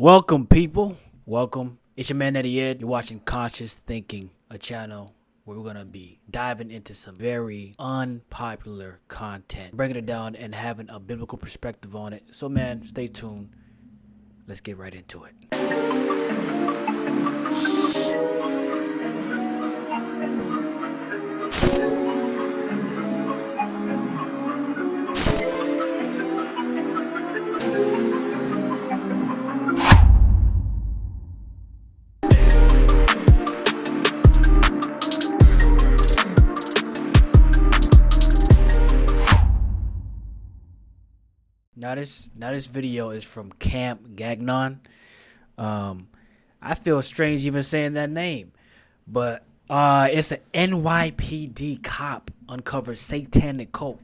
Welcome, people. Welcome. It's your man Eddie Ed. You're watching Conscious Thinking, a channel where we're going to be diving into some very unpopular content, breaking it down and having a biblical perspective on it. So, man, stay tuned. Let's get right into it. Now this video is from Camp Gagnon. I feel strange even saying that name, but it's an NYPD cop uncovers satanic cult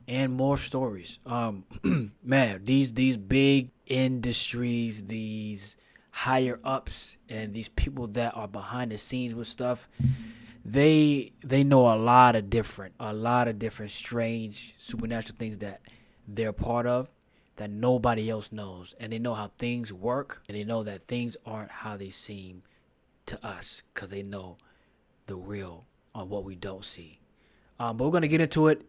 and more stories. Man, these big industries, these higher ups, and these people that are behind the scenes with stuff, they know a lot of different strange supernatural things that they're part of that nobody else knows, and they know how things work, and they know that things aren't how they seem to us because they know the real on what we don't see. But we're gonna get into it.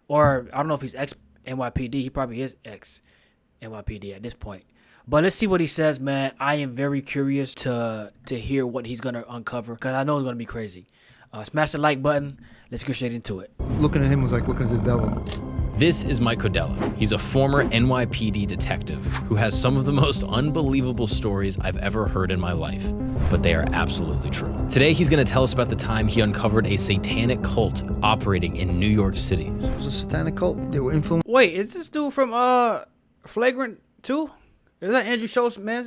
Or I don't know if he's ex NYPD. He probably is ex NYPD at this point. But let's see what he says, man. I am very curious to hear what he's gonna uncover because I know it's gonna be crazy. Smash the like button. Let's get straight into it. Looking at him was like looking at the devil. This is Mike Codella. He's a former NYPD detective who has some of the most unbelievable stories I've ever heard in my life, but they are absolutely true. Today, he's gonna tell us about the time he uncovered a satanic cult operating in New York City. It was a satanic cult. They were influenced. Wait, is this dude from Flagrant 2? Is that Andrew Schultz, man?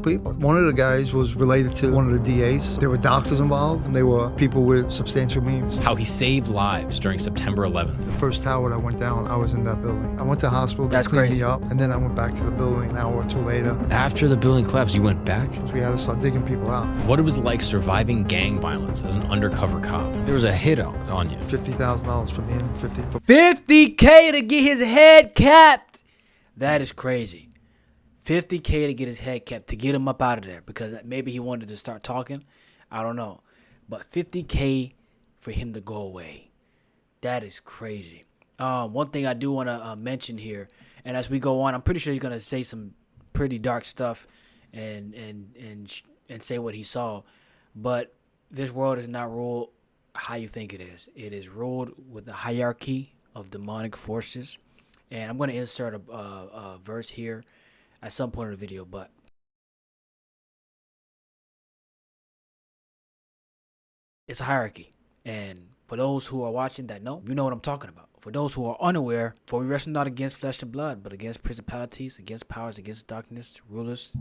People. One of the guys was related to one of the DAs. There were doctors involved, and they were people with substantial means. How he saved lives during September 11th. The first tower that went down, I was in that building. I went to the hospital, they cleaned me up, and then I went back to the building an hour or two later. After the building collapsed, you went back? We had to start digging people out. What it was like surviving gang violence as an undercover cop. There was a hit on you. $50,000 from him. $50K to get his head capped. That is crazy. $50K to get his head kept, to get him up out of there, because maybe he wanted to start talking. I don't know. But $50K for him to go away. That is crazy. One thing I do want to mention here, and as we go on, I'm pretty sure he's going to say some pretty dark stuff and say what he saw. But this world is not ruled how you think it is. It is ruled with a hierarchy of demonic forces. And I'm going to insert a verse here at some point in the video, but it's a hierarchy. And for those who are watching that know, you know what I'm talking about. For those who are unaware, for we wrestle not against flesh and blood, but against principalities, against powers, against darkness, rulers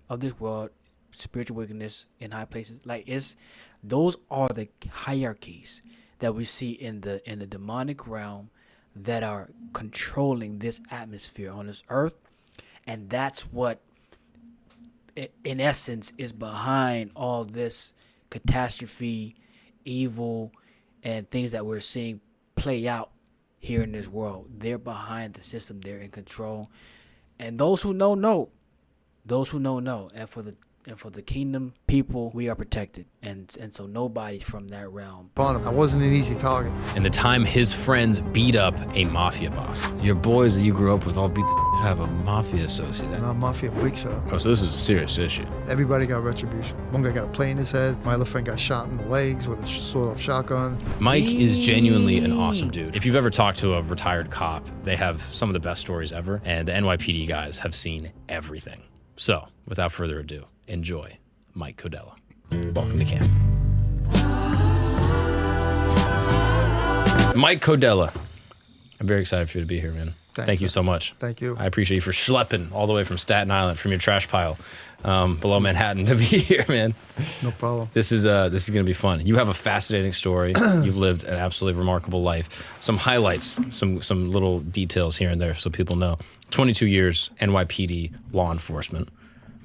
of this world, spiritual wickedness in high places. Those are the hierarchies that we see in the demonic realm that are controlling this atmosphere on this earth. And that's what, in essence, is behind all this catastrophe, evil, and things that we're seeing play out here in this world. They're behind the system. They're in control. And those who know. Those who know. And for the kingdom people, we are protected. And so nobody from that realm. I wasn't an easy target. And the time his friends beat up a mafia boss. Your boys that you grew up with all beat the have a mafia associate. No, mafia big show. Oh, so this is a serious issue. Everybody got retribution. One guy got a plane in his head. My other friend got shot in the legs with a sawed-off shotgun. Mike is genuinely an awesome dude. If you've ever talked to a retired cop, they have some of the best stories ever. And the NYPD guys have seen everything. So, without further ado, enjoy Mike Codella. Welcome to camp. Mike Codella. I'm very excited for you to be here, man. Thank you so much. Thank you. I appreciate you for schlepping all the way from Staten Island, from your trash pile below Manhattan to be here, man. No problem. This is going to be fun. You have a fascinating story. You've lived an absolutely remarkable life. Some highlights, some little details here and there so people know. 22 years NYPD law enforcement.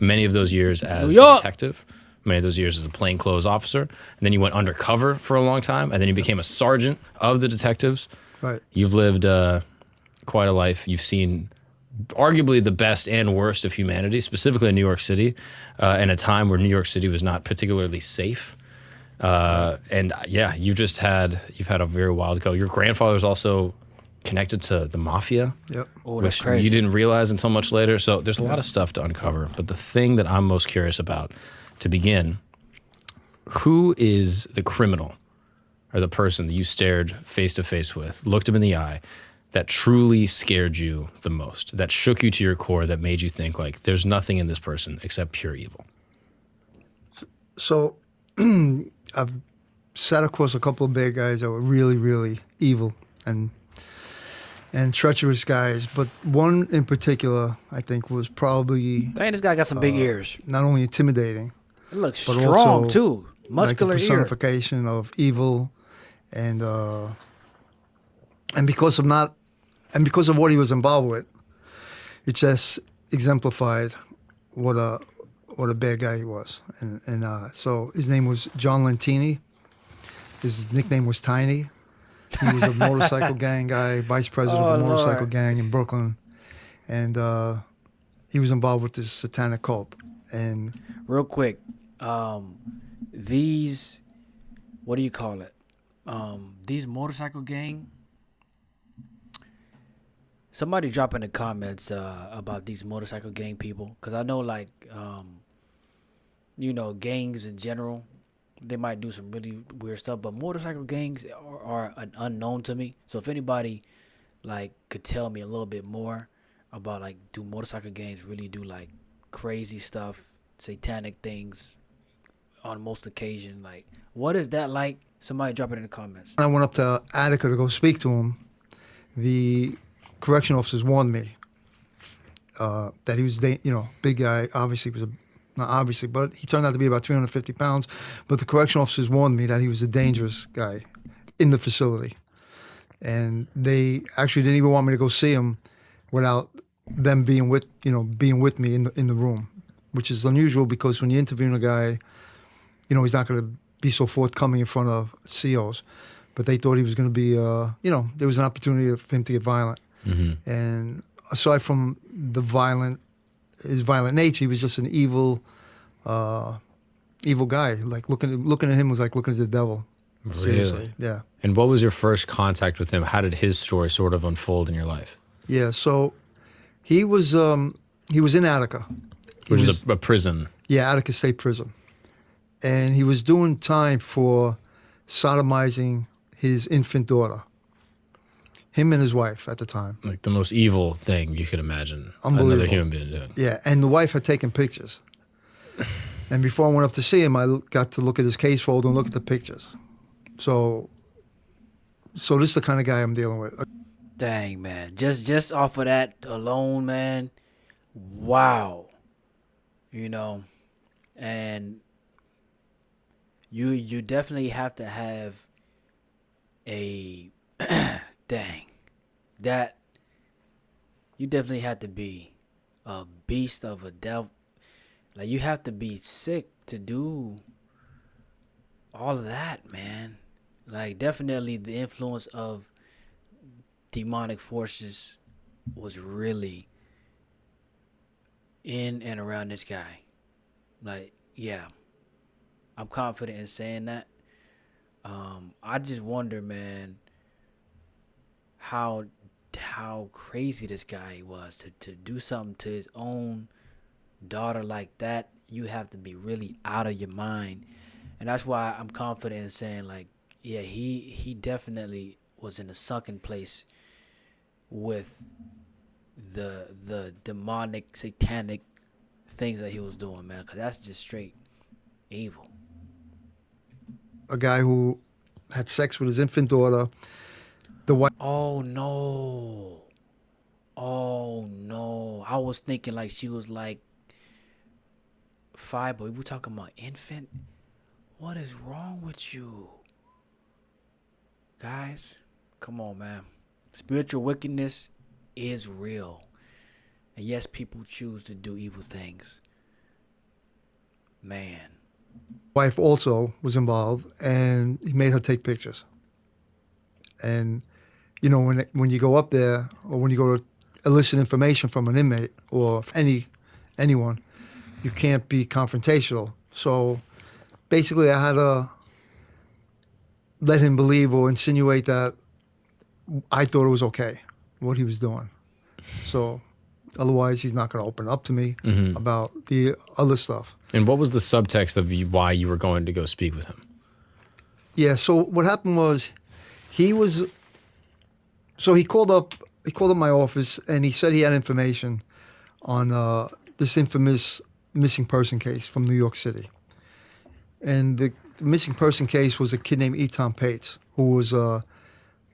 Many of those years as a detective. Many of those years as a plainclothes officer. And then you went undercover for a long time. And then you became a sergeant of the detectives. Right. You've lived quite a life. You've seen arguably the best and worst of humanity, specifically in New York City, in a time where New York City was not particularly safe. And yeah, you've had a very wild go. Your grandfather's also connected to the mafia, Yep. Oh, that's which crazy. you didn't realize until much later. So there's a lot of stuff to uncover. But the thing that I'm most curious about to begin, who is the criminal or the person that you stared face to face with, looked him in the eye, that truly scared you the most, that shook you to your core, that made you think like there's nothing in this person except pure evil? So I've sat across a couple of bad guys that were really, really evil and treacherous guys, but one in particular I think was probably Dang, this guy got some big ears. not only intimidating, It looks but strong also too. like the Muscular ear. personification of evil, and because of what he was involved with, it just exemplified what a bad guy he was. And so his name was John Lentini. His nickname was Tiny. He was a motorcycle gang guy, vice president of a Oh, motorcycle Lord. gang in Brooklyn, and he was involved with this Satanic cult. And Real quick, these, what do you call it? These motorcycle gang. Somebody drop in the comments about these motorcycle gang people, because I know like gangs in general, they might do some really weird stuff, but motorcycle gangs are an unknown to me. So if anybody like could tell me a little bit more about like, do motorcycle gangs really do like crazy stuff, satanic things on most occasion? Like, what is that like? Somebody drop it in the comments. when I went up to Attica to go speak to him, the correction officers warned me that he was, big guy. Obviously, not obviously, but he turned out to be about 350 pounds. But the correction officers warned me that he was a dangerous guy in the facility, and they actually didn't even want me to go see him without them being with me in the room, which is unusual because when you interview a guy, he's not going to be so forthcoming in front of COs. But they thought he was going to be, there was an opportunity for him to get violent. Mm-hmm. And aside from his violent nature, he was just an evil guy. Like looking at him was like looking at the devil. Really? Seriously, yeah. And what was your first contact with him? How did his story sort of unfold in your life? Yeah, so he was in Attica. Which is a prison. Yeah, Attica State Prison. And he was doing time for sodomizing his infant daughter. Him and his wife at the time. Like the most evil thing you could imagine Unbelievable. another human being doing. Yeah, and the wife had taken pictures. And before I went up to see him, I got to look at his case folder and look at the pictures. So this is the kind of guy I'm dealing with. Dang, man. Just off of that alone, man. Wow. And you definitely have to have a dang. That you definitely have to be a beast of a devil. Like, you have to be sick to do all of that, man. Like, definitely the influence of demonic forces was really in and around this guy. Like, yeah, I'm confident in saying that. I just wonder, man, how crazy this guy was to do something to his own daughter like that. You have to be really out of your mind, and that's why I'm confident in saying, like, yeah, he definitely was in a sunken place with the demonic, satanic things that he was doing, man, because that's just straight evil. A guy who had sex with his infant daughter. The wife. Oh no. I was thinking like she was like 5, but we were talking about infant. What is wrong with you guys? Come on, man. Spiritual wickedness is real, and yes, people choose to do evil things, man. Wife also was involved, and he made her take pictures. And when you go up there, or when you go to elicit information from an inmate or anyone, you can't be confrontational. So basically, I had to let him believe or insinuate that I thought it was okay what he was doing. So otherwise, he's not going to open up to me about the other stuff. And what was the subtext of why you were going to go speak with him? Yeah. So what happened was, he called up my office and he said he had information on this infamous missing person case from New York City. And the missing person case was a kid named Eton Pates, who was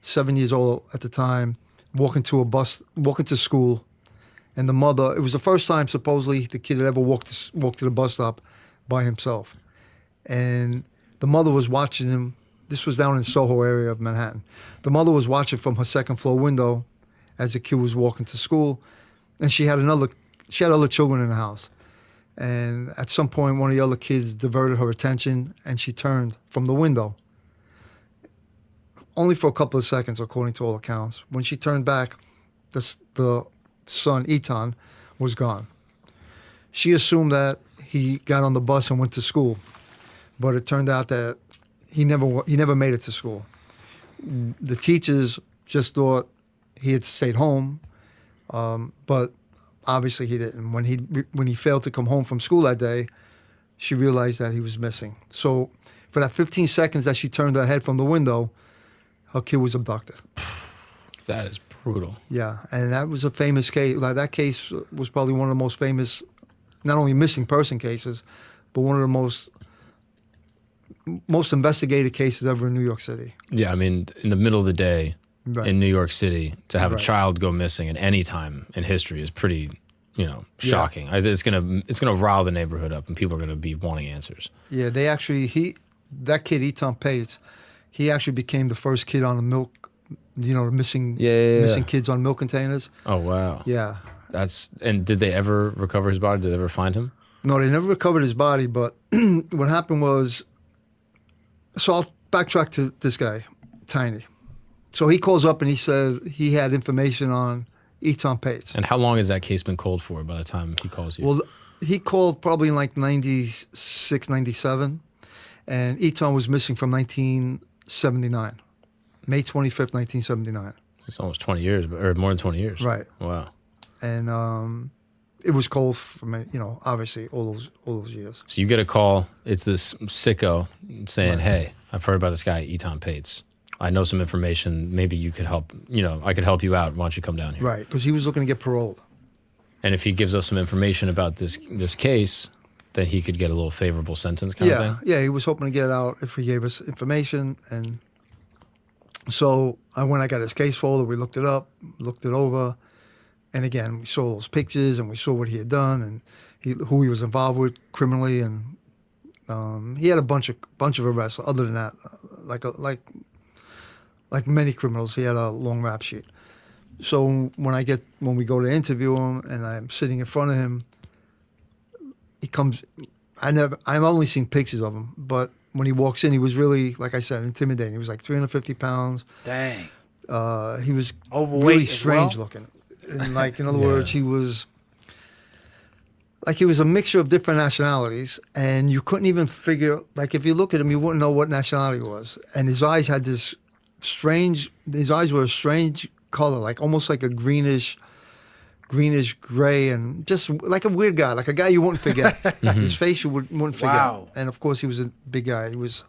7 years old at the time, walking to school. And the mother, it was the first time supposedly the kid had ever walked to the bus stop by himself. And the mother was watching him. This was down in Soho area of Manhattan. The mother was watching from her second floor window as the kid was walking to school. And she had other children in the house. And at some point, one of the other kids diverted her attention and she turned from the window. Only for a couple of seconds, according to all accounts. When she turned back, the son, Eton, was gone. She assumed that he got on the bus and went to school. But it turned out that he never made it to school. The teachers just thought he had stayed home, but obviously he didn't. When he failed to come home from school that day, she realized that he was missing. So for that 15 seconds that she turned her head from the window, her kid was abducted. That is brutal. Yeah, and that was a famous case. Like, that case was probably one of the most famous, not only missing person cases, but one of the most investigated cases ever in New York City. Yeah, I mean, in the middle of the day in New York City, to have a child go missing at any time in history is pretty, shocking. Yeah. It's gonna rile the neighborhood up, and people are gonna be wanting answers. Yeah, that kid Eton Pates, he actually became the first kid on the milk, missing kids on milk containers. Oh wow. Yeah. And did they ever recover his body? Did they ever find him? No, they never recovered his body. But what happened was, so I'll backtrack to this guy, Tiny. So he calls up and he said he had information on Eton Pates. And how long has that case been cold for by the time he calls you? Well, he called probably in like 96, 97. And Eton was missing from 1979. May 25th, 1979. It's almost 20 years, or more than 20 years. Right. Wow. And it was cold for many, obviously all those years. So you get a call. It's this sicko saying, "Hey, I've heard about this guy, Eton Pates. I know some information. Maybe you could help. I could help you out. Why don't you come down here?" Right, because he was looking to get paroled. And if he gives us some information about this case, then he could get a little favorable sentence kind of thing? Yeah, he was hoping to get out if he gave us information. And so I got his case folder, we looked it up, looked it over. And again, we saw those pictures and we saw what he had done and who he was involved with criminally. And he had a bunch of arrests. Other than that, like many criminals, he had a long rap sheet. So when we go to interview him and I'm sitting in front of him, he comes. I've only seen pictures of him, but when he walks in, he was really, like I said, intimidating. He was like 350 pounds. Dang. He was Overweight really as strange well? looking. And in other words, he was a mixture of different nationalities, and you couldn't even figure. Like, if you look at him, you wouldn't know what nationality he was. And his eyes had this strange. His eyes were a strange color, like almost like a greenish gray, and just like a weird guy, like a guy you wouldn't forget. His face you wouldn't forget. Wow. And of course, he was a big guy. He was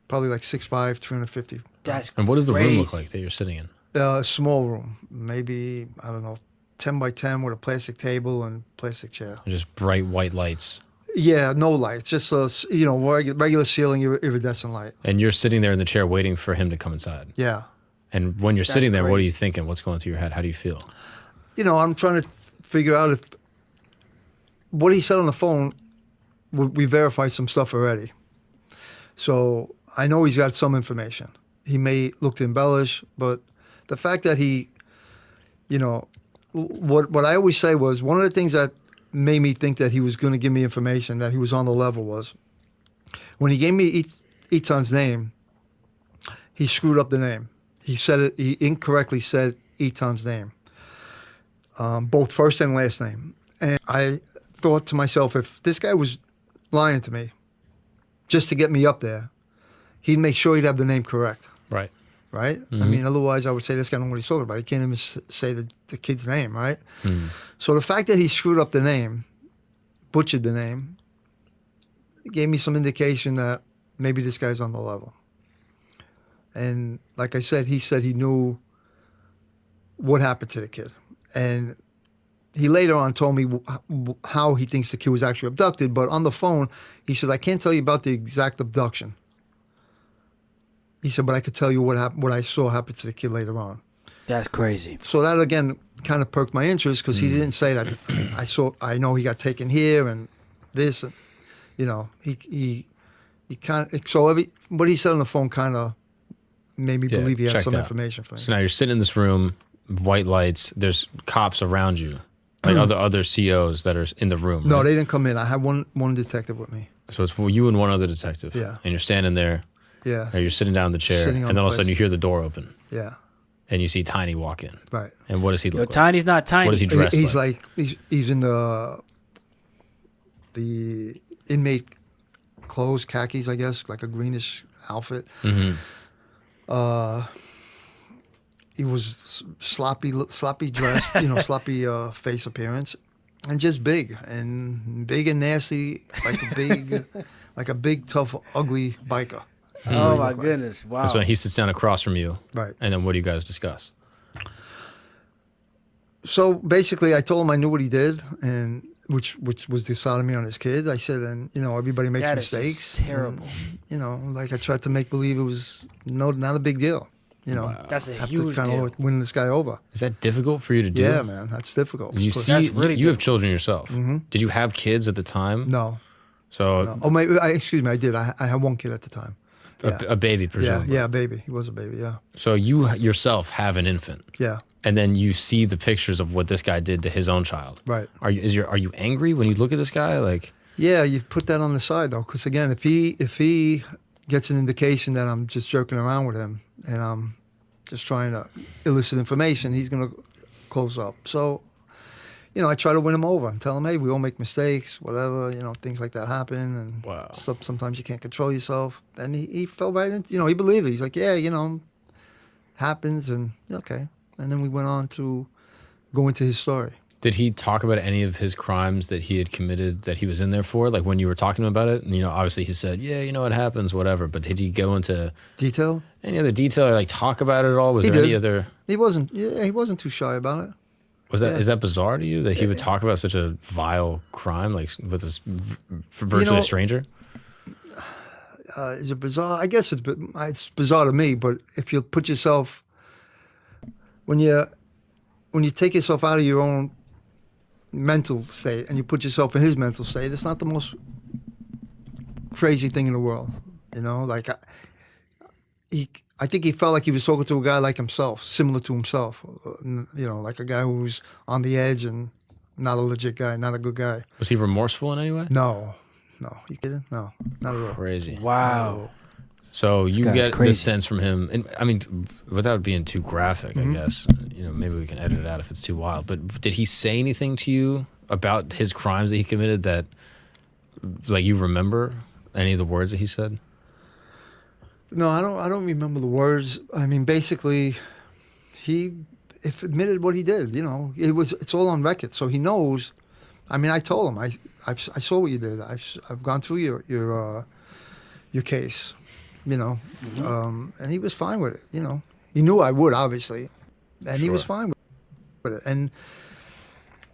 probably like 6'5", 350. That's And what does the room look crazy. like that you're sitting in? A small room, maybe, I don't know, 10 by 10 with a plastic table and plastic chair. Just bright white lights. Yeah, no lights, just a regular ceiling iridescent light. And you're sitting there in the chair waiting for him to come inside. Yeah. And when you're That's sitting there, what are crazy. you thinking? What's going through your head? How do you feel? I'm trying to figure out if what he said on the phone, we verified some stuff already. So I know he's got some information. He may look to embellish, but the fact that he, what I always say was, one of the things that made me think that he was going to give me information, that he was on the level, was when he gave me Eton's name, he screwed up the name. He incorrectly said Eton's name. both first and last name. And I thought to myself, if this guy was lying to me just to get me up there, he'd make sure he'd have the name correct. Right. Right? I mean, otherwise I would say this guy don't know what he's talking about. He can't even say the kid's name, right? So the fact that he screwed up the name, butchered the name, gave me some indication that maybe this guy's on the level. And like I said he knew what happened to the kid. And he later on told me how he thinks the kid was actually abducted, but on the phone, he said, I can't tell you about the exact abduction. He said, but I could tell you what I saw happen to the kid later on. That's crazy. So that, again, kind of perked my interest because he didn't say that I know he got taken here and this. And, you know, he kind of, so what he said on the phone kind of made me believe he had some information for me. So now you're sitting in this room, white lights, there's cops around you, like other COs that are in the room. No, right? they didn't come in. I had one detective with me. So it's you and one other detective. Yeah. And you're standing there. Yeah. Or you're sitting down in the chair, Sitting on and then all of a the sudden you place. hear the door open, Yeah. and you see Tiny walk in. Right. And what does he look like? Tiny's not tiny. What is he dressed He's like? he's in the inmate clothes, khakis, I guess, like a greenish outfit. He was sloppy dressed, sloppy face appearance, and just big and nasty, like a big tough ugly biker. Oh my goodness! Wow. So he sits down across from you. Right. And then what do you guys discuss? So basically, I told him I knew what he did, and which was the sodomy on his kid. I said, and everybody makes That is mistakes. terrible. And, like I tried to make believe it was not a big deal. That's a have huge to kind deal. of win this guy over. Is that difficult for you to do? Yeah, man, that's difficult. You But- see, That's really you have children yourself. Did you have kids at the time? No. So No. Oh, excuse me, I did. I had one kid at the time. Yeah. a baby, presumably. Yeah, a baby. He was a baby, yeah. So you yourself have an infant. Yeah, And then you see the pictures of what this guy did to his own child. right. Are you angry when you look at this guy? Like, Yeah, you put that on the side, though, because, again, if he gets an indication that I'm just joking around with him and I'm just trying to elicit information, he's going to close up. So, I try to win him over and tell him, hey, we all make mistakes, whatever, things like that happen. And Wow. stuff, sometimes you can't control yourself. And he fell right into, he believed it. He's like, yeah, happens, and okay. And then we went on to go into his story. did he talk about any of his crimes that he had committed that he was in there for? Like when you were talking about it, and, obviously he said, yeah, it happens, whatever. But did he go into Detail? any other detail or like talk about it at all? Was He there any did. other? He wasn't too shy about it. Is that bizarre to you that he would talk about such a vile crime, like with this virtually a stranger? Is it bizarre? I guess it's bizarre to me, but if you put yourself, when you take yourself out of your own mental state and you put yourself in his mental state, it's not the most crazy thing in the world. Like I think he felt like he was talking to a guy like himself, similar to himself. Like a guy who was on the edge and not a legit guy, not a good guy. Was he remorseful in any way? No. You kidding? No, not at all. Crazy. Wow. So you guy's get crazy. this sense from him, and I mean, without being too graphic, I guess, maybe we can edit it out if it's too wild. But did he say anything to you about his crimes that he committed that, like, you remember any of the words that he said? No, I don't remember the words. I mean, basically, he admitted what he did. It's all on record, so he knows. I mean, I told him I saw what you did. I've gone through your case, and he was fine with it. He knew I would, obviously, and he was fine with it. And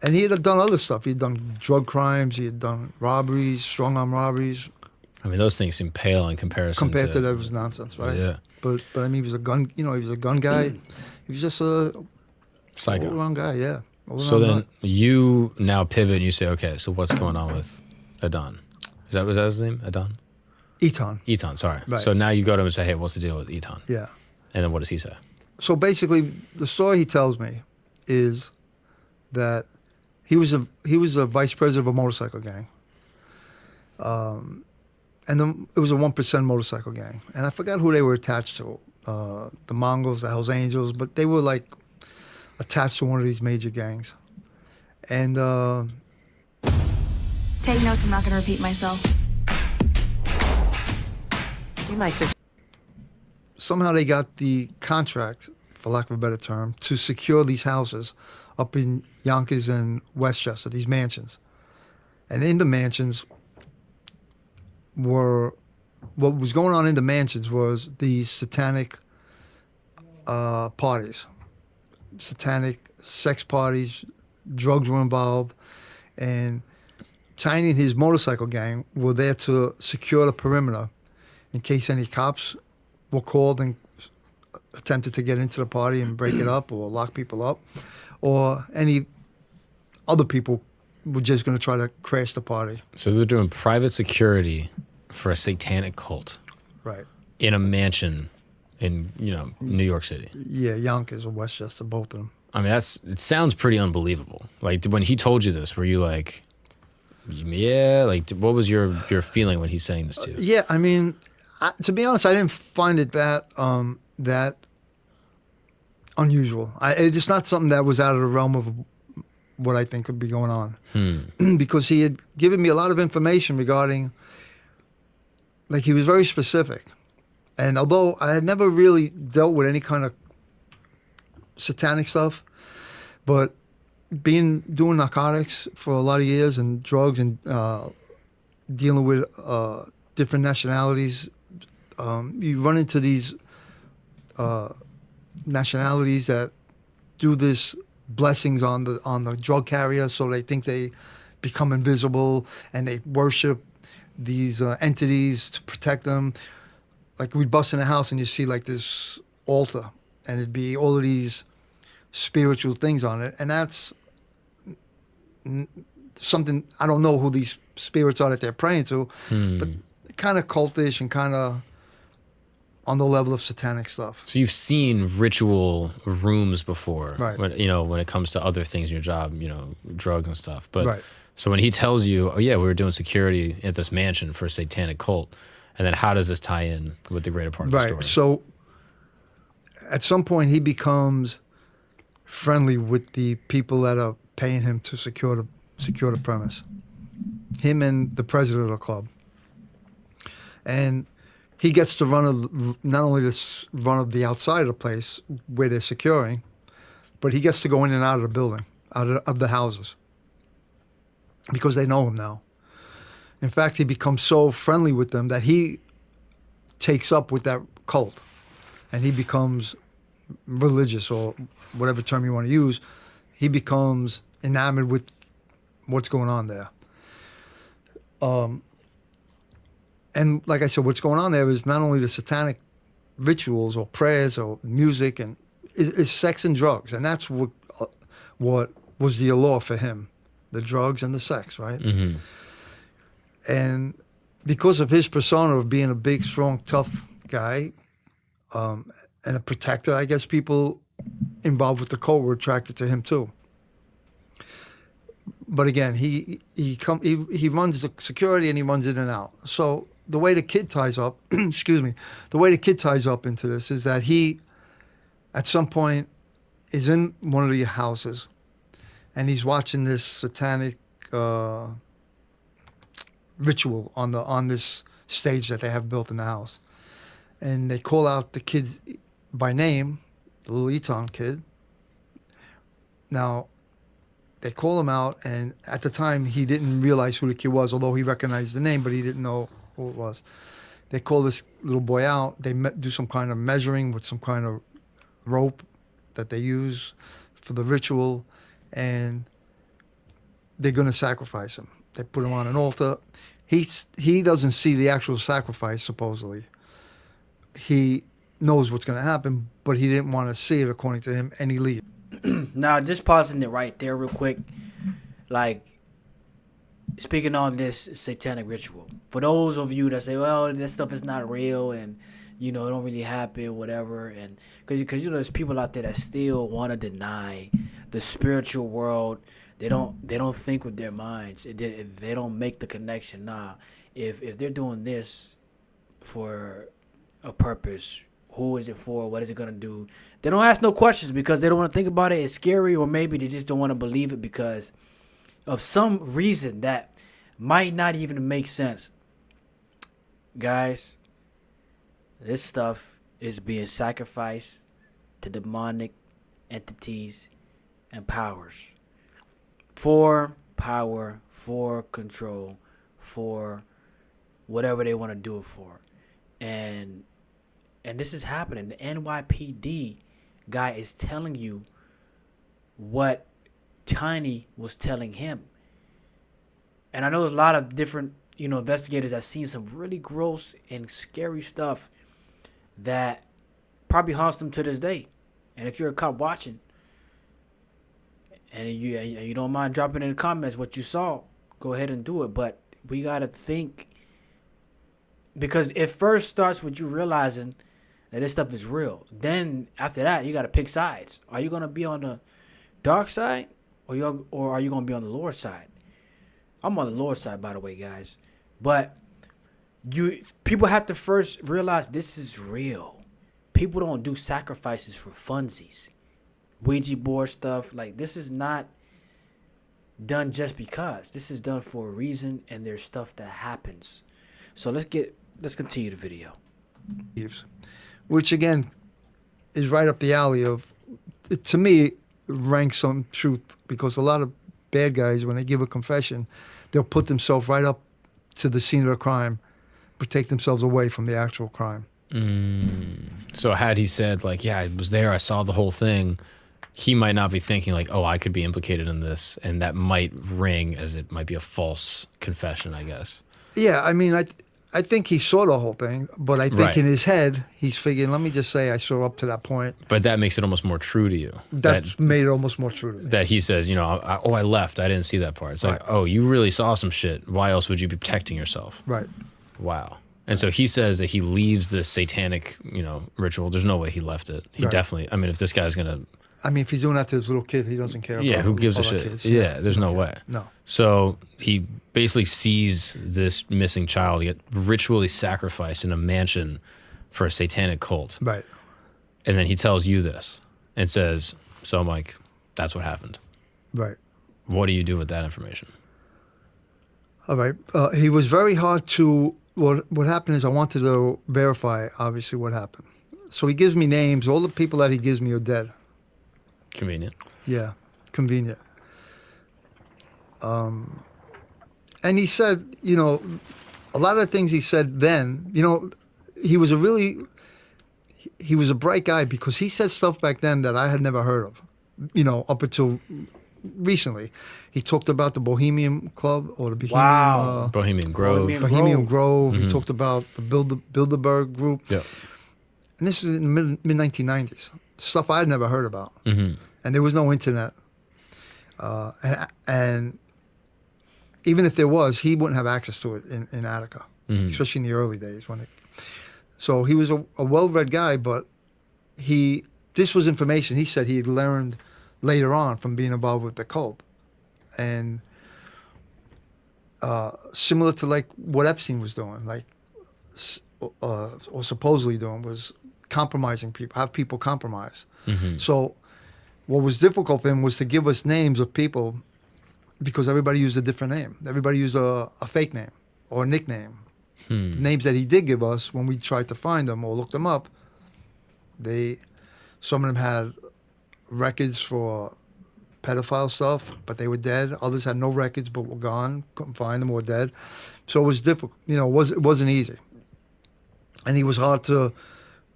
he had done other stuff. He had done drug crimes. He had done robberies, strong arm robberies. I mean, those things seem pale in comparison. Compared to that was nonsense, right? Yeah. But I mean, he was a gun. He was a gun guy. He was just a Psycho. all-around guy. Yeah. So then you now pivot and you say, okay, so what's going on with Adon? Was that his name? Adon? Eton. Sorry. Right. So now you go to him and say, hey, what's the deal with Eton? Yeah. And then what does he say? So basically, the story he tells me is that he was a vice president of a motorcycle gang. And it was a 1% motorcycle gang. And I forgot who they were attached to, the Mongols, the Hells Angels, but they were like attached to one of these major gangs. And Take notes, I'm not gonna repeat myself. You might just. somehow they got the contract, for lack of a better term, to secure these houses up in Yonkers and Westchester, these mansions. And in the mansions what was going on in the mansions was these satanic parties, satanic sex parties, drugs were involved, and Tiny and his motorcycle gang were there to secure the perimeter in case any cops were called and attempted to get into the party and break it up or lock people up, or any other people were just going to try to crash the party. So they're doing private security for a satanic cult Right. in a mansion in, New York City. Yeah, Yonkers or Westchester, both of them. I mean, it sounds pretty unbelievable. Like, when he told you this, were you like, yeah? Like, what was your feeling when he's saying this to you? Yeah, I mean, to be honest, I didn't find it that unusual. It's just not something that was out of the realm of what I think could be going on. Because he had given me a lot of information regarding, like, he was very specific. And although I had never really dealt with any kind of satanic stuff, but doing narcotics for a lot of years and drugs and dealing with different nationalities, you run into these nationalities that do this blessings on the drug carrier, so they think they become invisible and they worship these entities to protect them. Like, we'd bust in a house and you see like this altar, and it'd be all of these spiritual things on it, and that's something, I don't know who these spirits are that they're praying to, but kind of cultish and kind of on the level of satanic stuff. So you've seen ritual rooms before, Right. When it comes to other things in your job, drugs and stuff. But Right. So when he tells you, oh yeah, we were doing security at this mansion for a satanic cult, and then how does this tie in with the greater part of the story? Right. So at some point he becomes friendly with the people that are paying him to secure the premise. Him and the president of the club. And he gets to not only the run of the outside of the place where they're securing, but he gets to go in and out of the building, out of the houses, because they know him now. In fact, he becomes so friendly with them that he takes up with that cult, and he becomes religious, or whatever term you want to use. He becomes enamored with what's going on there. And like I said, what's going on there is not only the satanic rituals or prayers or music, and it's sex and drugs, and that's what was the allure for him, the drugs and the sex, right? Mm-hmm. And because of his persona of being a big, strong, tough guy, and a protector, I guess people involved with the cult were attracted to him too. But again, he runs the security, and he runs in and out. So the way the kid ties up, the way the kid ties up into this is that he, at some point, is in one of the houses, and he's watching this satanic ritual on this stage that they have built in the house, and they call out the kid by name, the little Eton kid. Now, they call him out, and at the time he didn't realize who the kid was, although he recognized the name, but he didn't know who it was. They call this little boy out. They do some kind of measuring with some kind of rope that they use for the ritual, and they're going to sacrifice him. They put him on an altar. He doesn't see the actual sacrifice, supposedly. He knows what's going to happen, but he didn't want to see it, according to him, and he leaves. Now, just pausing it right there real quick. Like, speaking on this satanic ritual, for those of you that say, well, this stuff is not real and, it don't really happen, whatever, and because there's people out there that still want to deny the spiritual world. They don't think with their minds. They don't make the connection. Nah, if they're doing this for a purpose, who is it for? What is it gonna do? They don't ask no questions because they don't want to think about it. It's scary, or maybe they just don't want to believe it because of some reason that might not even make sense. Guys, this stuff is being sacrificed to demonic entities and powers for power, for control, for whatever they want to do it for. And this is happening. The NYPD guy is telling you what Tiny was telling him. And I know there's a lot of different, investigators that seen some really gross and scary stuff that probably haunts them to this day. And if you're a cop watching, and you don't mind dropping in the comments what you saw, go ahead and do it. But we gotta think, because it first starts with you realizing that this stuff is real. Then after that, you gotta pick sides. Are you gonna be on the dark side, or are you gonna be on the Lord's side? I'm on the Lord's side, by the way, guys. But people have to first realize this is real. People don't do sacrifices for funsies. Ouija board stuff, like, this is not done just because. This is done for a reason, and there's stuff that happens. So let's continue the video. Which again is right up the alley of, to me, ranks some truth, because a lot of bad guys, when they give a confession, they'll put themselves right up to the scene of the crime, but take themselves away from the actual crime. So had he said, like, yeah, I was there, I saw the whole thing, he might not be thinking, like, oh, I could be implicated in this, and that might ring as it might be a false confession, I guess. Yeah, I mean, I think he saw the whole thing, but I think Right. in his head, he's figuring, let me just say I saw up to that point. But that makes it almost more true to you. That's made it almost more true to me. That he says, I left, I didn't see that part. It's like, Right. oh, you really saw some shit. Why else would you be protecting yourself? Right. Wow. And so he says that he leaves this satanic, ritual. There's no way he left it. He Right. definitely, I mean, if this guy's going to, I mean, if he's doing that to his little kid, he doesn't care yeah, about who gives a other shit? kids. Yeah, there's no way. No. So he basically sees this missing child get ritually sacrificed in a mansion for a satanic cult. Right. And then he tells you this and says, so Mike, that's what happened. Right. What do you do with that information? All right. He was very hard to, what happened is I wanted to verify, obviously, what happened. So he gives me names. All the people that he gives me are dead. Convenient. Yeah, convenient. And he said, a lot of the things he said then, he was a bright guy, because he said stuff back then that I had never heard of, up until recently. He talked about the Bohemian Club, or the Bohemian, Wow. Bohemian Grove. Bohemian Grove. Mm-hmm. He talked about the Bilderberg group. Yeah. And this is in the mid-1990s. Stuff I had never heard about. Mm-hmm. And there was no internet. And even if there was, he wouldn't have access to it in Attica, especially in the early days. So he was a well-read guy, but this was information he said he had learned later on from being involved with the cult. And similar to like what Epstein was doing, or supposedly doing, was compromising people, have people compromise. Mm-hmm. So what was difficult for him was to give us names of people, because everybody used a different name. Everybody used a fake name or a nickname. The names that he did give us, when we tried to find them or look them up, some of them had records for pedophile stuff, but they were dead. Others had no records but were gone. Couldn't find them or dead. So it was difficult. It wasn't easy. And it was hard to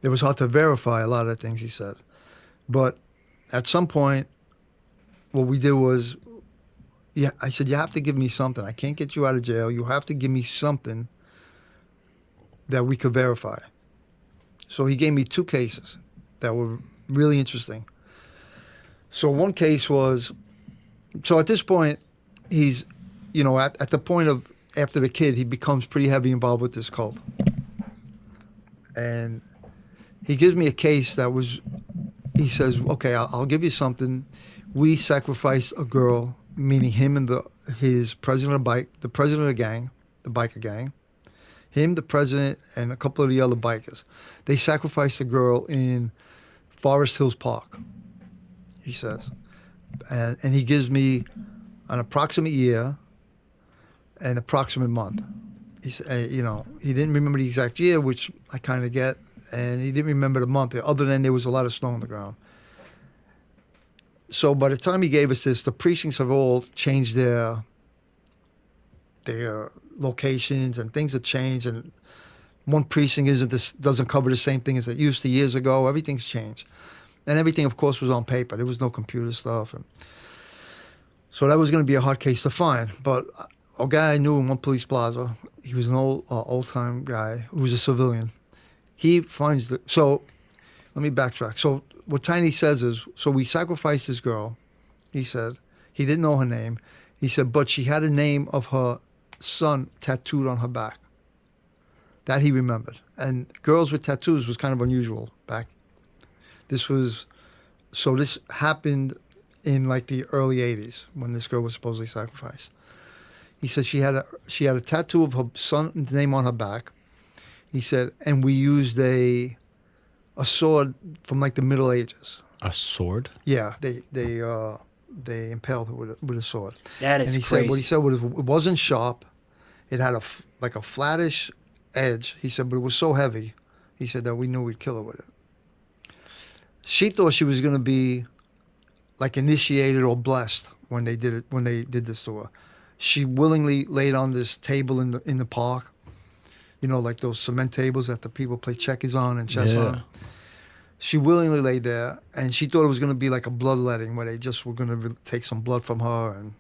verify a lot of the things he said. But at some point, what we did was, I said, you have to give me something. I can't get you out of jail. You have to give me something that we could verify. So he gave me 2 cases that were really interesting. So one case was, so at this point, he's, at the point of, after the kid, he becomes pretty heavy involved with this cult. And he gives me a case that was, he says, okay, I'll give you something. We sacrificed a girl, meaning him and his president of the president of the gang, the biker gang, him, the president, and a couple of the other bikers. They sacrificed a girl in Forest Hills Park, he says. And he gives me an approximate year and approximate month. He said, he didn't remember the exact year, which I kind of get, and he didn't remember the month, other than there was a lot of snow on the ground. So by the time he gave us this, the precincts have all changed their locations, and things have changed, and one precinct doesn't cover the same thing as it used to years ago. Everything's changed. And everything, of course, was on paper. There was no computer stuff. And so that was going to be a hard case to find. But a guy I knew in one police plaza, he was an old-time guy who was a civilian. He finds so let me backtrack. So what Tiny says is, so we sacrificed this girl, he said. He didn't know her name. He said, but she had a name of her son tattooed on her back. That he remembered. And girls with tattoos was kind of unusual back. This happened in like the early 80s when this girl was supposedly sacrificed. He said she had a tattoo of her son's name on her back. He said, and we used a sword from like the Middle Ages. A sword? Yeah, they impaled her with a sword. That is and he crazy. said what he said was, it wasn't sharp. It had like a flattish edge. He said, but it was so heavy. He said that we knew we'd kill her with it. She thought she was going to be like initiated or blessed when they did this to her. She willingly laid on this table in the park, like those cement tables that the people play checkers on and chess on. She willingly laid there, and she thought it was going to be like a bloodletting where they just were going to take some blood from her and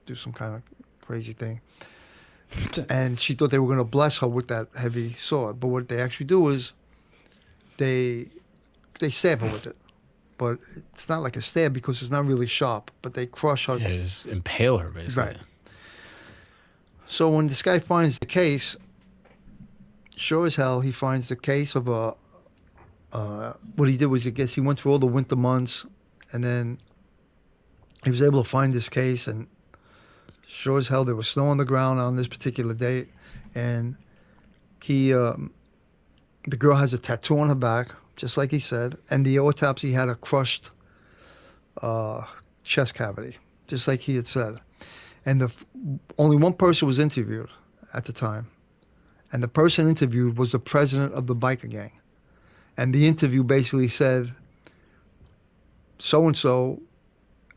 do some kind of crazy thing. And she thought they were going to bless her with that heavy sword. But what they actually do is they stab her with it. But it's not like a stab because it's not really sharp, but they crush her. Yeah, just impale her, basically. Right. So when this guy finds the case, sure as hell, he finds the case of what he did was, I guess he went through all the winter months, and then he was able to find this case, and sure as hell there was snow on the ground on this particular date, and the girl has a tattoo on her back, just like he said, and the autopsy had a crushed chest cavity, just like he had said. And only one person was interviewed at the time, and the person interviewed was the president of the biker gang. And the interview basically said, so-and-so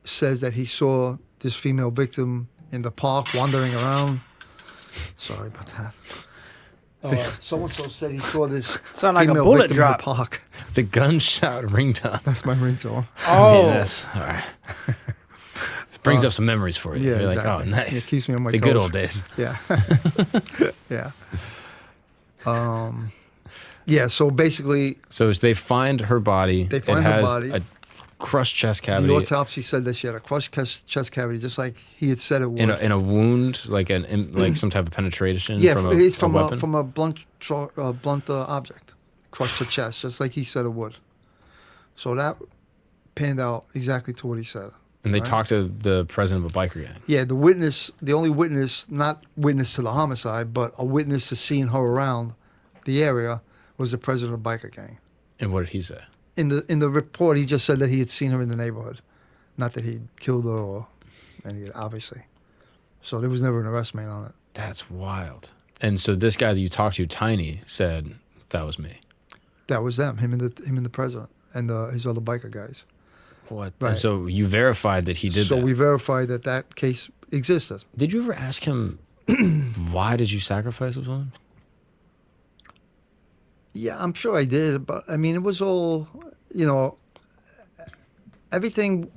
says that he saw this female victim in the park wandering around. Sorry about that. So-and-so said he saw this Sound like a female bullet victim drop. in the park. The gunshot ringtone. That's my ringtone. Oh, That's all right. This brings up some memories for you. Yeah, You're exactly. like, oh, nice. It keeps me on my the toes. good old days. Yeah. Yeah. Yeah, so basically, So they find her body. They find it her has body. a crushed chest the cavity autopsy said that she had a crushed chest cavity, just like he had said it would. in a wound, like some type of penetration. Yeah, from it's a weapon. from a blunt object, crushed the chest, just like he said it would. So that panned out exactly to what he said. And they right? talked to the president of a biker gang. Yeah, the only witness, not witness to the homicide, but a witness to seeing her around the area, was the president of the biker gang. And what did he say? In the report, he just said that he had seen her in the neighborhood, not that he'd killed her or any, obviously. So there was never an arrest made on it. That's wild. And so this guy that you talked to, Tiny, said that was me. That was them, him and the president and his other biker guys. What? Right. And so you verified that he did So that. we verified that case existed. Did you ever ask him why did you sacrifice this woman? Yeah, I'm sure I did, but I mean, it was all, everything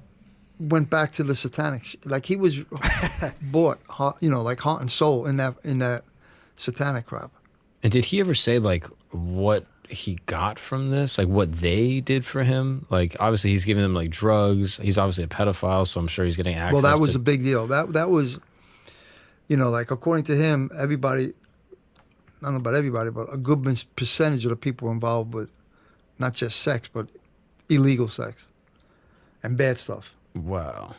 went back to the Satanic. Like he was bought, like heart and soul in that Satanic crap. And did he ever say like what he got from this, like what they did for him? Like obviously he's giving them like drugs. He's obviously a pedophile, so I'm sure he's getting access. Well, that was a big deal. That was, like according to him, everybody. I don't know about everybody, but a good percentage of the people were involved with not just sex, but illegal sex and bad stuff. Wow.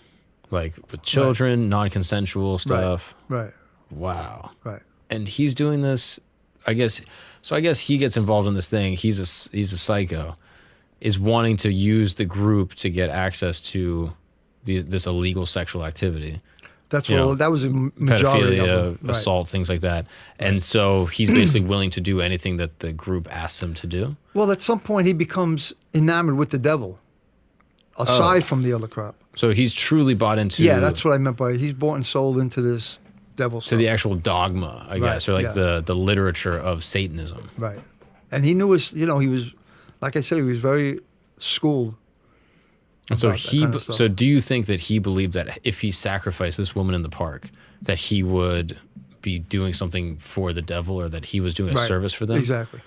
Like with children, non-consensual stuff. Right. Wow. Right. And he's doing this, I guess he gets involved in this thing. He's a psycho, is wanting to use the group to get access to this illegal sexual activity. That's you what know, that was a majority of pedophilia, them. assault, things like that. And so he's basically willing to do anything that the group asks him to do. Well, at some point he becomes enamored with the devil, aside from the other crap. So he's truly bought into Yeah, that's what I meant by he's bought and sold into this devil stuff. to the actual dogma, I guess, or like the literature of Satanism. Right. And he knew his, he was, like I said, he was very schooled. And so about that kind of stuff. so do you think that he believed that if he sacrificed this woman in the park, that he would be doing something for the devil, or that he was doing a Right. service for them? Exactly.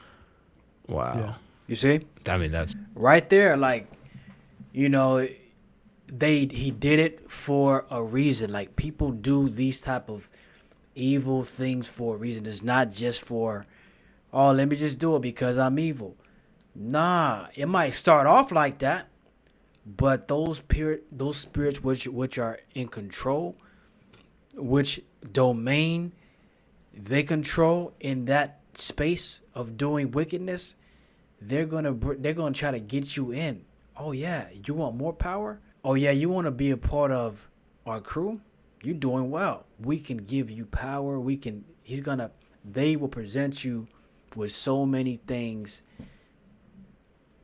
Wow. Yeah. You see? I mean, that's Right there, like, he did it for a reason. Like, people do these type of evil things for a reason. It's not just for, oh, let me just do it because I'm evil. Nah, it might start off like that, but those spirits which are in control, which domain they control in that space of doing wickedness, they're gonna try to get you in. Oh yeah, you want more power? Oh yeah, you want to be a part of our crew? You're doing well. We can give you power. They will present you with so many things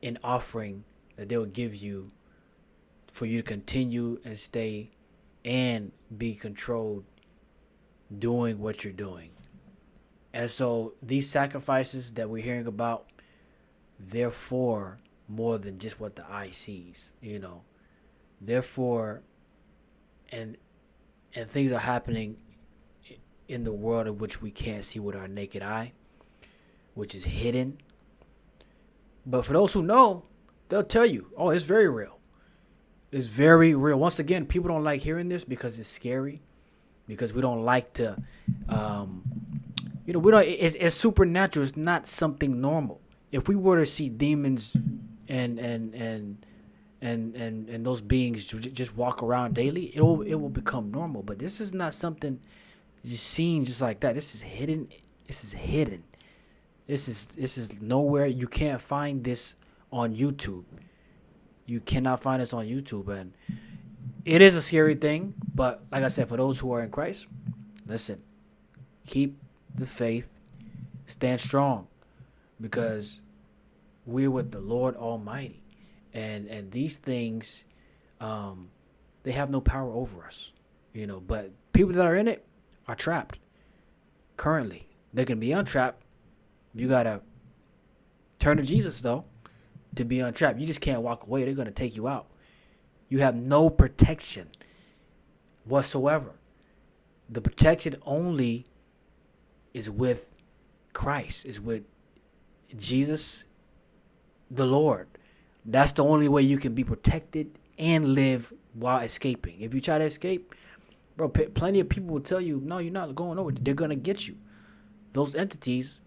in offering that they'll give you for you to continue and stay and be controlled doing what you're doing. And so these sacrifices that we're hearing about, they're for more than just what the eye sees, Therefore, and things are happening in the world of which we can't see with our naked eye, which is hidden. But for those who know, they'll tell you, oh, it's very real. It's very real. Once again, people don't like hearing this because it's scary, because we don't like to, we don't. It's supernatural. It's not something normal. If we were to see demons and those beings just walk around daily, it will become normal. But this is not something just seen just like that. This is hidden. This is hidden. This is nowhere. You can't find this on YouTube. You cannot find this on YouTube, and it is a scary thing. But like I said, for those who are in Christ, listen, keep the faith, stand strong, because we're with the Lord Almighty, and these things, they have no power over us, But people that are in it are trapped. Currently, they can be untrapped. You gotta turn to Jesus though to be untrapped. You just can't walk away. They're gonna take you out. You have no protection whatsoever. The protection only is with Christ, is with Jesus, the Lord. That's the only way you can be protected and live while escaping. If you try to escape, bro, plenty of people will tell you, no, you're not going over. They're gonna get you. Those entities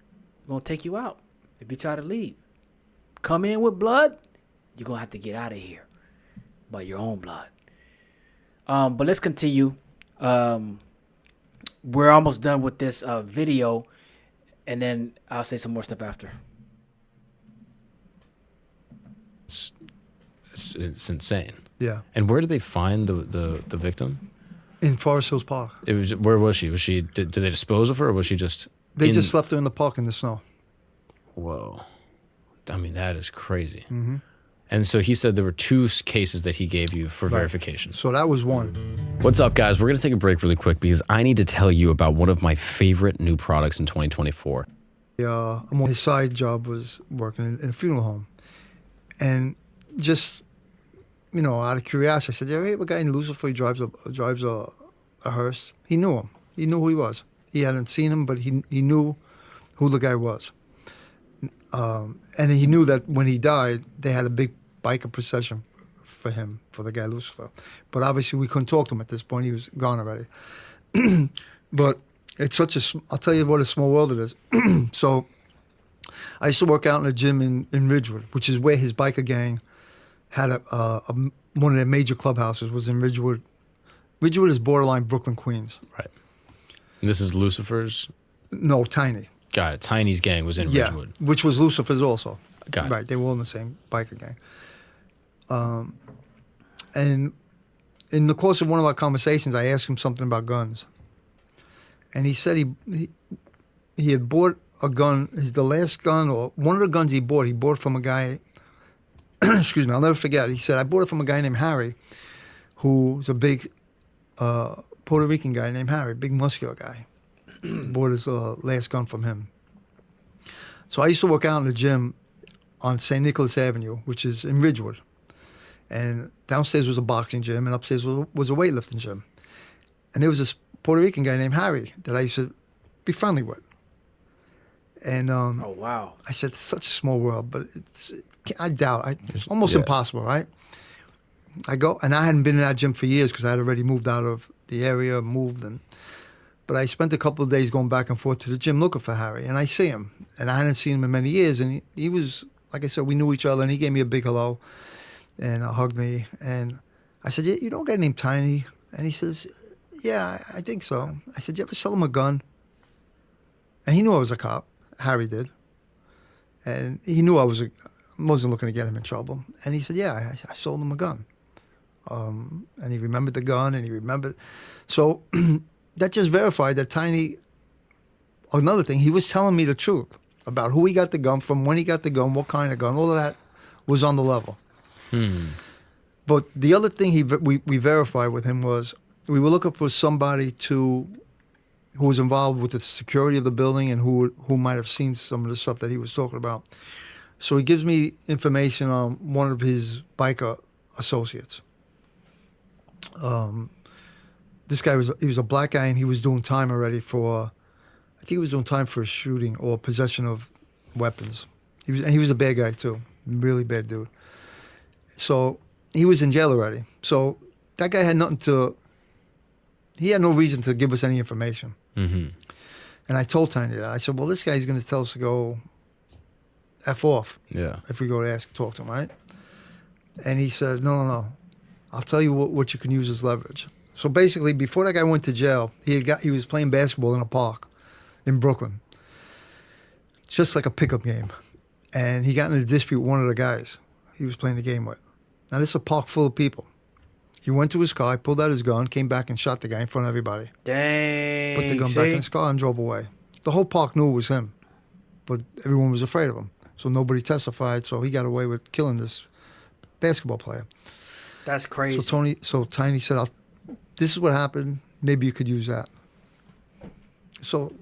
are gonna take you out if you try to leave. Come in with blood, you're gonna have to get out of here by your own blood. But let's continue. We're almost done with this video, and then I'll say some more stuff after. It's insane. Yeah. And where did they find the victim? In Forest Hills Park. Where was she? Did they dispose of her, or was she just? They just left her in the park in the snow. Whoa, I mean, that is crazy. Mm-hmm. And so he said there were 2 cases that he gave you for verification. So that was one. What's up, guys? We're going to take a break really quick because I need to tell you about one of my favorite new products in 2024. His side job was working in a funeral home. And just, out of curiosity, I said, "Yeah, we have a guy in Lucifer. He drives a hearse." He knew him. He knew who he was. He hadn't seen him, but he knew who the guy was. And he knew that when he died, they had a big biker procession for him, for the guy Lucifer. But obviously, we couldn't talk to him at this point. He was gone already. But it's I'll tell you what a small world it is. So I used to work out in a gym in Ridgewood, which is where his biker gang had one of their major clubhouses was in Ridgewood. Ridgewood is borderline Brooklyn, Queens. Right. And this is Lucifer's? No, Tiny. Got it. Tiny's gang was in Ridgewood. Which was Lucifer's also. Got it. Right, they were all in the same biker gang. And in the course of one of our conversations, I asked him something about guns, and he said he had bought a gun. The last gun, or one of the guns he bought from a guy. Excuse me, I'll never forget. He said, I bought it from a guy named Harry, who's a big Puerto Rican guy named Harry, big muscular guy. Bought his last gun from him. So I used to work out in the gym on St. Nicholas Avenue, which is in Ridgewood. And downstairs was a boxing gym, and upstairs was a weightlifting gym. And there was this Puerto Rican guy named Harry that I used to be friendly with. And Oh, wow. I said, it's such a small world, but I doubt. It's almost impossible, right? I go, and I hadn't been in that gym for years because I had already moved out of the area, but I spent a couple of days going back and forth to the gym looking for Harry, and I see him. And I hadn't seen him in many years, and he was, like I said, we knew each other, and he gave me a big hello and hugged me. And I said, you don't get named Tiny? And he says, yeah, I think so. I said, you ever sell him a gun? And he knew I was a cop. Harry did. And he knew I wasn't looking to get him in trouble. And he said, yeah, I sold him a gun. And he remembered the gun, and he remembered. So that just verified that Tiny, another thing, he was telling me the truth about who he got the gun from, when he got the gun, what kind of gun, all of that was on the level. But the other thing we verified with him was we were looking for somebody who was involved with the security of the building and who might have seen some of the stuff that he was talking about. So he gives me information on one of his biker associates. This guy was a black guy, and he was doing time already I think he was doing time for a shooting or possession of weapons. He was a bad guy too, really bad dude. So he was in jail already. So that guy had he had no reason to give us any information. Mm-hmm. And I told Tiny that. I said, well, this guy's going to tell us to go F off if we go to talk to him, right? And he said, no. I'll tell you what you can use as leverage. So basically, before that guy went to jail, he was playing basketball in a park in Brooklyn. Just like a pickup game. And he got in a dispute with one of the guys he was playing the game with. Now, this is a park full of people. He went to his car, pulled out his gun, came back and shot the guy in front of everybody. Dang. Put the gun back in his car and drove away. The whole park knew it was him, but everyone was afraid of him. So nobody testified, so he got away with killing this basketball player. That's crazy. So Tiny said, this is what happened. Maybe you could use that. So,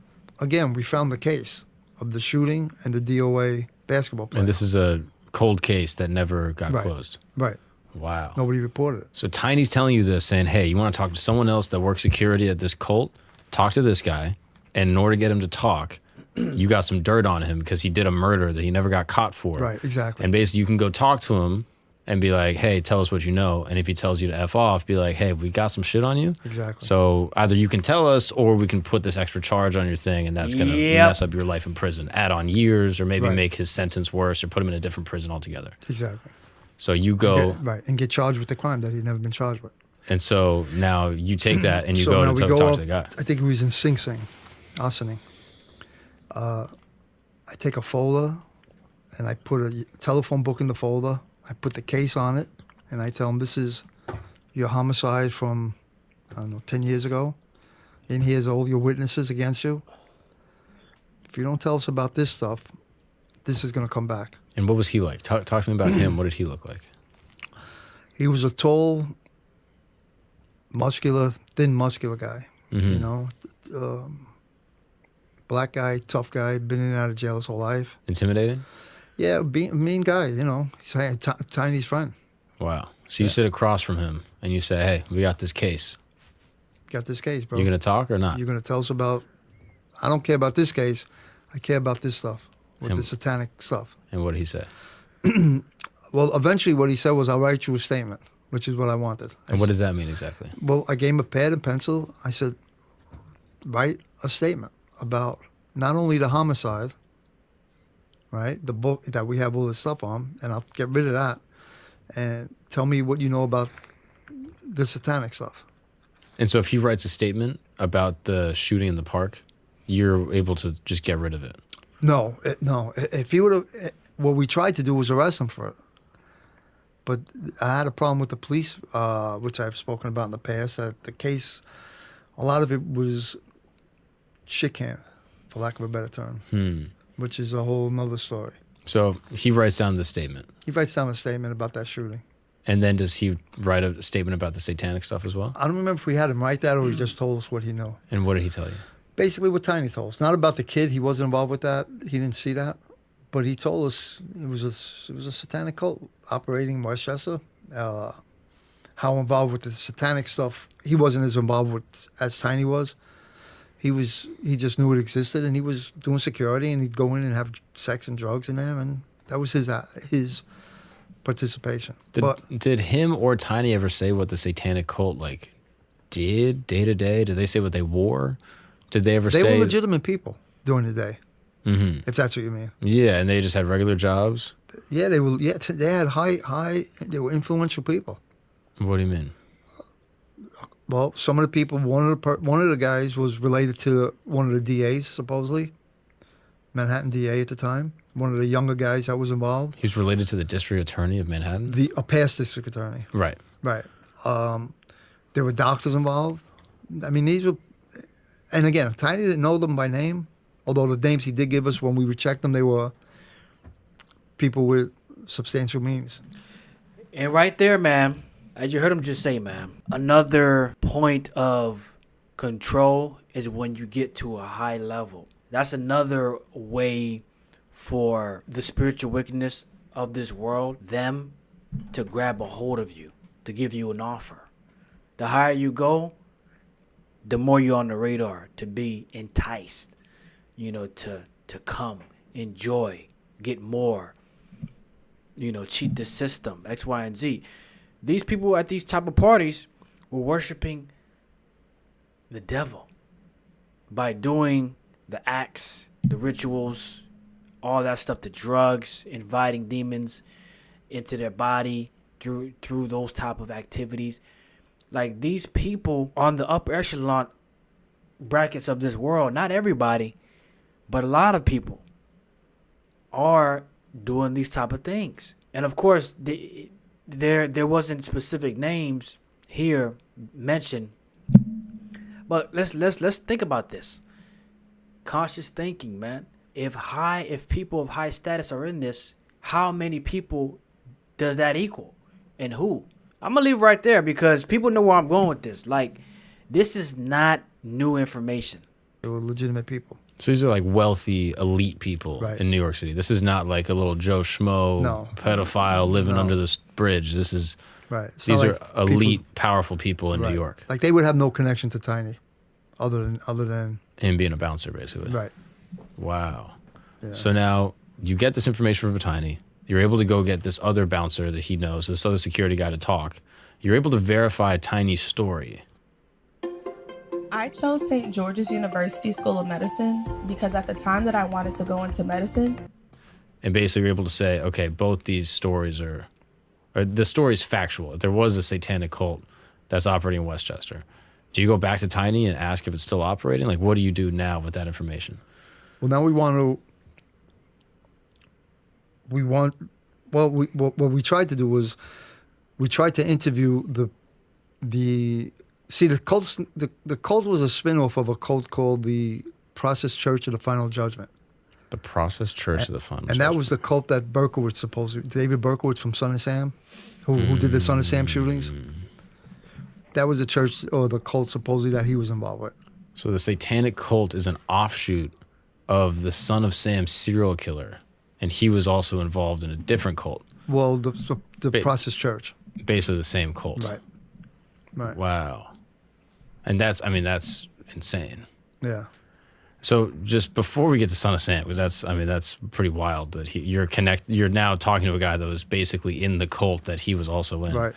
again, we found the case of the shooting and the DOA basketball player. And this is a cold case that never got closed. Right. Wow. Nobody reported it. So Tiny's telling you this, saying, hey, you want to talk to someone else that works security at this cult? Talk to this guy. And in order to get him to talk, you got some dirt on him because he did a murder that he never got caught for. Right, exactly. And basically you can go talk to him and be like, hey, tell us what you know. And if he tells you to F off, be like, hey, we got some shit on you. Exactly. So either you can tell us or we can put this extra charge on your thing, and that's going to mess up your life in prison. Add on years or maybe make his sentence worse or put him in a different prison altogether. Exactly. So you go... And get charged with the crime that he'd never been charged with. And so now you take that and you So go now to we talk to the guy. I think he was in Sing Sing, Ossining. I take a folder and I put a telephone book in the folder. I put the case on it. And I tell him, this is your homicide from, 10 years ago. And here's all your witnesses against you. If you don't tell us about this stuff, this is going to come back. And what was he like? Talk to me about him. What did he look like? He was a tall, thin, muscular guy. Mm-hmm. Black guy, tough guy, been in and out of jail his whole life. Intimidating? Yeah, mean guy, He's Tiny's friend. Wow. So you sit across from him and you say, hey, we got this case. Got this case, bro. You going to talk or not? You're going to tell us about... I don't care about this case. I care about this stuff, with the satanic stuff. And what did he say? Well, eventually what he said was, I'll write you a statement, which is what I wanted. And what does that mean exactly? Well, I gave him a pad and pencil. I said, write a statement about not only the homicide, right, the book that we have all this stuff on, and I'll get rid of that, and tell me what you know about the satanic stuff. And so if he writes a statement about the shooting in the park, you're able to just get rid of it? No. If he would have... What we tried to do was arrest him for it. But I had a problem with the police, which I've spoken about in the past. That the case, a lot of it was shit can, for lack of a better term, which is a whole nother story. So he writes down the statement. He writes down a statement about that shooting. And then does he write a statement about the satanic stuff as well? I don't remember if we had him write that or he just told us what he knew. And what did he tell you? Basically what Tiny told us. Not about the kid. He wasn't involved with that. He didn't see that. But he told us it was a satanic cult operating in Westchester. How involved with the satanic stuff, he wasn't as involved with as Tiny was. He just knew it existed, and he was doing security, and he'd go in and have sex and drugs in there, and that was his participation. Did him or Tiny ever say what the satanic cult did day to day? Did they say what they wore? Did they ever say they were legitimate people during the day? Mm-hmm. If that's what you mean. Yeah, and they just had regular jobs. Yeah, they were. Yeah, they had high. They were influential people. What do you mean? Well, some of the people. One of the guys was related to one of the DAs, supposedly, Manhattan DA at the time. One of the younger guys that was involved. He was related to the district attorney of Manhattan. A past district attorney. Right. Right. There were doctors involved. I mean, these were, and again, Tiny didn't know them by name. Although the names he did give us when we checked them, they were people with substantial means. And right there, ma'am, as you heard him just say, ma'am, another point of control is when you get to a high level. That's another way for the spiritual wickedness of this world, them to grab a hold of you, to give you an offer. The higher you go, the more you're on the radar, to be enticed. To come, enjoy, get more, cheat the system, X, Y, and Z. These people at these type of parties were worshiping the devil by doing the acts, the rituals, all that stuff, the drugs, inviting demons into their body through those type of activities. Like, these people on the upper echelon brackets of this world, not everybody, but a lot of people are doing these type of things. And of course, there wasn't specific names here mentioned. But let's think about this. Conscious thinking, man. If people of high status are in this, how many people does that equal? And who? I'm gonna leave right there because people know where I'm going with this. Like, this is not new information. They were legitimate people. So these are wealthy, elite people in New York City. This is not like a little Joe Schmo pedophile living under this bridge. This is these are elite, powerful people in New York. Like, they would have no connection to Tiny, other than him being a bouncer, basically. Right. Wow. Yeah. So now you get this information from Tiny. You're able to go get this other bouncer that he knows, this other security guy to talk. You're able to verify Tiny's story. I chose St. George's University School of Medicine because at the time that I wanted to go into medicine. And basically you're able to say, okay, both these stories or the story's factual. There was a satanic cult that's operating in Westchester. Do you go back to Tiny and ask if it's still operating? Like, what do you do now with that information? Well, now what we tried to do was we tried to interview the cult was a spin-off of a cult called the Process Church of the Final Judgment. The Process Church of the Final Judgment. And that was the cult that David Berkowitz from Son of Sam, who did the Son of Sam shootings. That was the church or the cult supposedly that he was involved with. So the satanic cult is an offshoot of the Son of Sam serial killer, and he was also involved in a different cult. Well, the Process Church. Basically the same cult. Right. Wow. And that's insane. Yeah. So just before we get to Son of Sam, because that's pretty wild that you're now talking to a guy that was basically in the cult that he was also in. Right.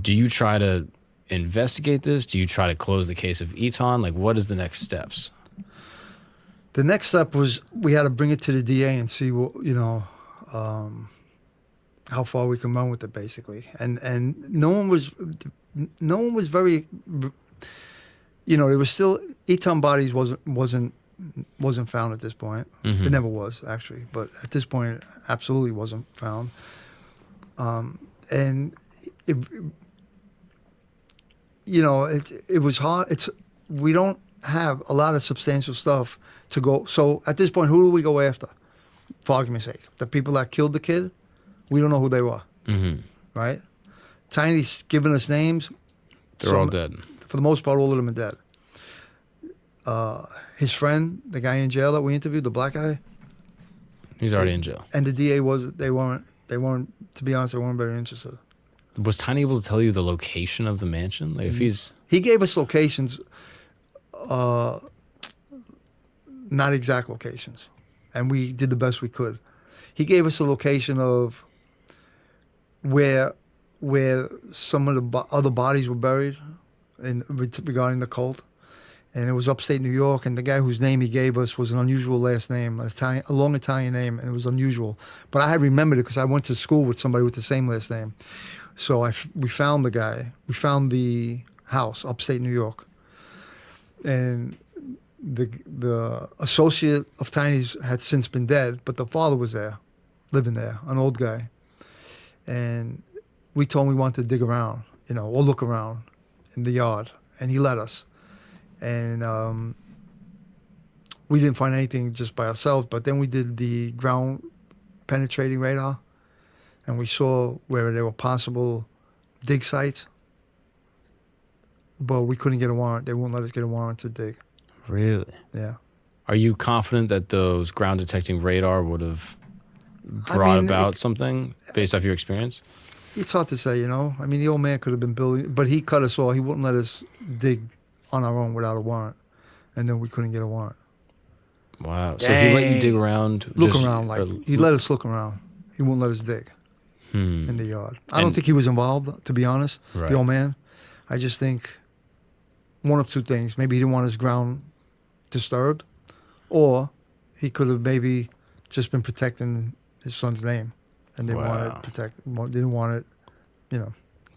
Do you try to investigate this? Do you try to close the case of Eton? Like, what is the next steps? The next step was we had to bring it to the DA and see what, how far we can run with it, basically. And no one was very, there was still, Eton bodies wasn't found at this point. It never was, actually, but at this point, it absolutely wasn't found. and it, you know, it was hard. We don't have a lot of substantial stuff to go. So at this point, who do we go after? For argument's sake, the people that killed the kid, we don't know who they were, right? Tiny's giving us names. They're all dead. For the most part, all of them are dead. His friend, the guy in jail that we interviewed, the black guy, He's already in jail. and the DA they weren't, to be honest, they weren't very interested. Was Tiny able to tell you the location of the mansion? Like if he's He gave us locations, not exact locations, and we did the best we could. He gave us a location of where some of the other bodies were buried, regarding the cult, and it was upstate New York. And the guy whose name he gave us was an unusual last name, a long Italian name, and it was unusual. But I had remembered it because I went to school with somebody with the same last name. So we found the guy. We found the house, upstate New York, and the associate of Tiny's had since been dead, but the father was there, living there, an old guy. And we told him we wanted to dig around, or look around in the yard, and he let us. And we didn't find anything just by ourselves, but then we did the ground penetrating radar, and we saw where there were possible dig sites, but we couldn't get a warrant. They wouldn't let us get a warrant to dig. Really? Yeah. Are you confident that those ground detecting radar would have brought about something based off your experience? It's hard to say, I mean, the old man could have been building, but he cut us off. He wouldn't let us dig on our own without a warrant, and then we couldn't get a warrant. Wow. So he let you dig around? Look around, he let us look around. He wouldn't let us dig in the yard. I don't think he was involved, to be honest, the old man. I just think one of two things. Maybe he didn't want his ground disturbed, or he could have maybe just been protecting his son's name, and they didn't want it,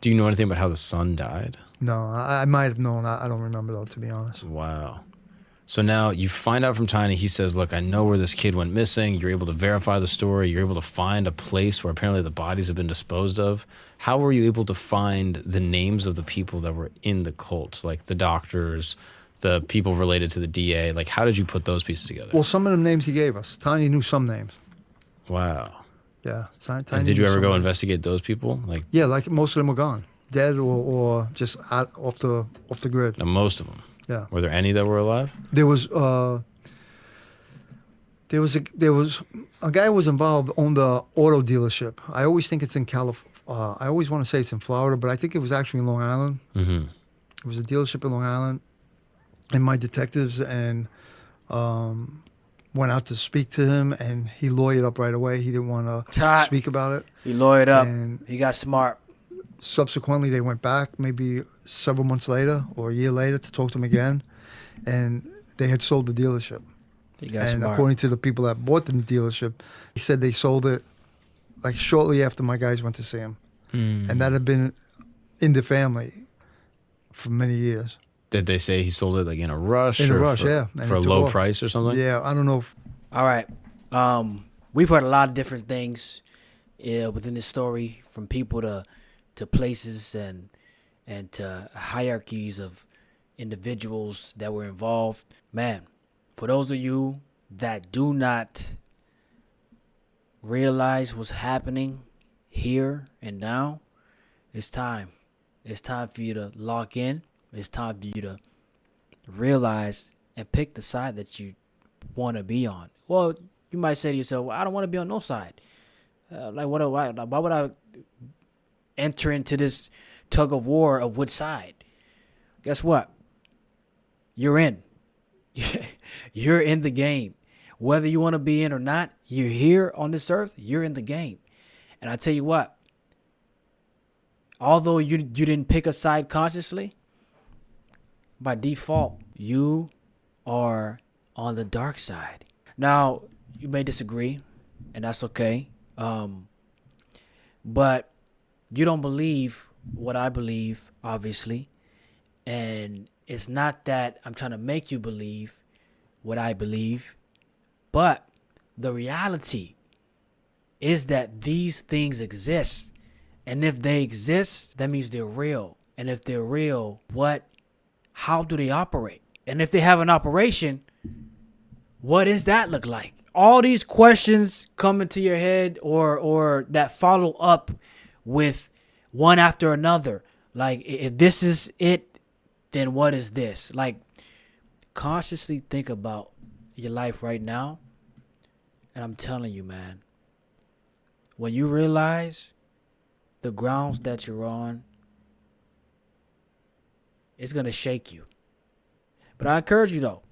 Do you know anything about how the son died? No, I might have known. I don't remember, though, to be honest. Wow. So now you find out from Tiny, he says, look, I know where this kid went missing. You're able to verify the story. You're able to find a place where apparently the bodies have been disposed of. How were you able to find the names of the people that were in the cult, like the doctors, the people related to the DA? Like, how did you put those pieces together? Well, some of the names he gave us. Tiny knew some names. Wow. Yeah. Tiny And did you ever go investigate those people? Yeah, like most of them were gone, dead or just off the grid. Now, most of them. Yeah. Were there any that were alive? There was a guy who was involved, owned the auto dealership. I always think it's in California. I always want to say it's in Florida, but I think it was actually in Long Island. Mm-hmm. It was a dealership in Long Island, and my detectives went out to speak to him, and he lawyered up right away. He didn't want to speak about it. He lawyered up. And he got smart. Subsequently, they went back maybe several months later or a year later to talk to him again, and they had sold the dealership. He got and smart. According to the people that bought the dealership, he said they sold it like shortly after my guys went to see him. And that had been in the family for many years. Did they say he sold it like in a rush? In a rush, yeah. And For a low price or something? Yeah, I don't know. All right. We've heard a lot of different things within this story, from people to places and to hierarchies of individuals that were involved. Man, for those of you that do not realize what's happening here and now, it's time. It's time for you to lock in. It's time for you to realize and pick the side that you want to be on. Well, you might say to yourself, well, I don't want to be on no side. Why would I enter into this tug of war of which side? Guess what? You're in. You're in the game. Whether you want to be in or not, you're here on this earth, you're in the game. And I tell you what, although you didn't pick a side consciously, by default, you are on the dark side. Now, you may disagree, and that's okay. But you don't believe what I believe, obviously. And it's not that I'm trying to make you believe what I believe, but the reality is that these things exist, And if they exist, that means they're real. And if they're real, how do they operate? And if they have an operation, what does that look like? All these questions come into your head or that follow up with one after another. Like, if this is it, then what is this? Like, consciously think about your life right now. And I'm telling you, man, when you realize the grounds that you're on, it's going to shake you. But I encourage you, though,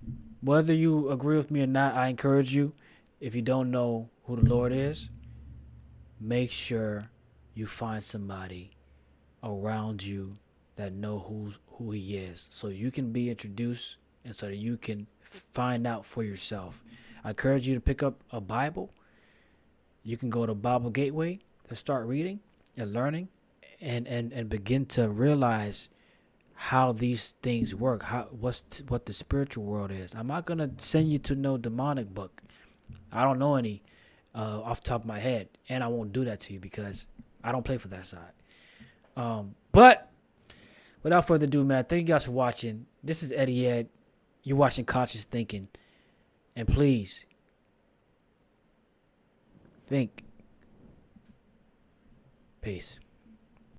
whether you agree with me or not, I encourage you, if you don't know who the Lord is, make sure you find somebody around you that know who he is, so you can be introduced and so that you can find out for yourself. I encourage you to pick up a Bible. You can go to Bible Gateway to start reading and learning and begin to realize how these things work, what the spiritual world is. I'm not going to send you to no demonic book. I don't know any off the top of my head, and I won't do that to you because I don't play for that side. But without further ado, man, thank you guys for watching. This is Eddie Ed. You're watching Conscious Thinking. And please, think. Peace.